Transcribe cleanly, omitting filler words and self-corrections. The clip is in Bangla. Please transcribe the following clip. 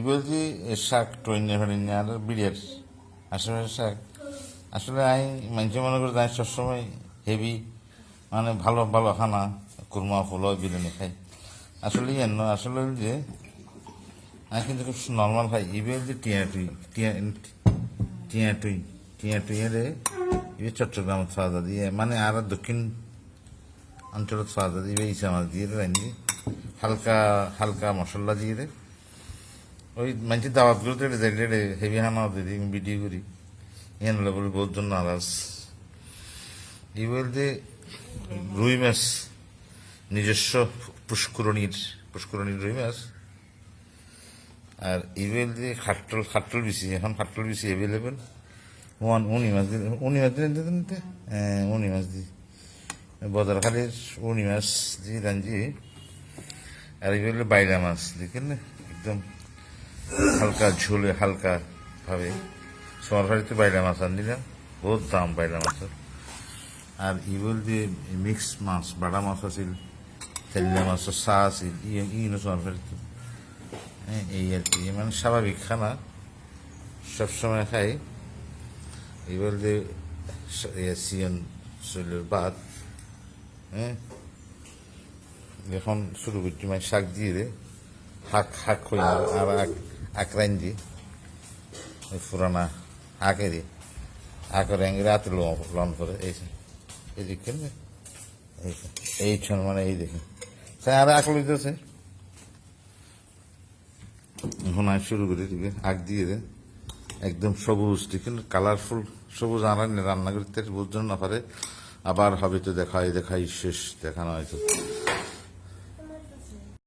বলছি শাক টইনে ফেলিনে আর বিড়ের আসলে শাক আসলে আমি মানুষ মনে করি যাই সবসময় হেভি মানে ভালো ভালো খানা কুরমা ফুল বিরিয়ানি খাই আসলে এন আসলে যে আমি কিন্তু খুব নর্মাল খাই ইবেল যে টিয়া টুই রে ইবে চট্টগ্রাম খাওয়া দিয়ে মানে আর দক্ষিণ অঞ্চলত খাওয়া ইবে ইসা মাছ দিয়ে রান্ধি হালকা হালকা মশলা দিয়ে রে ওই মানুষের দাওয়াত গুলোতে হেভি খানা দিদি ভিডিও করি এন বলে বহুত জন নারাজ এই বলতে রুই মাছ নিজস্ব পুষ্করণীর রুই মাছ আর ইবেল দিয়ে খাটল বেশি এখন খাটল বেশি অ্যাভেলেবেল উনি মাছ দিয়ে বদর খালির উনি মাছ দিয়ে রাঞ্জি আর ইবেল বাইলা মাছ দেখেন না একদম হালকা ঝোলে হালকা ভাবে সরকারিতে বাইলা মাছ আনছিলাম বহুত দাম বাইলা মাছের আর ইবেল দিয়ে মিক্স মাছ বাড়া মাছ আছিল তেলিয়া মাছের চা আছিল ইনো সরকারিতে এই আর কি মানে স্বাভাবিক খানা সবসময় খাই এবার যে সিয়ন শৈলের ভাত এখন শুরু করছি মানে শাক দিয়ে রে হাক হই আর আঁকরাইন দি ওই পুরানা হাঁকেরই হাঁকের এঙ্গে রাতে লন করে এই দেখছেন এই ছন মানে এই দেখেন আর আঁক লইতেছে এখন আজ শুরু করি ঠিক আছে আগ দিয়ে দে একদম সবুজ দেখেন কালারফুল সবুজ রান্না করতে বুঝতে না পারে আবার হবে তো দেখাই শেষ দেখানো হয়তো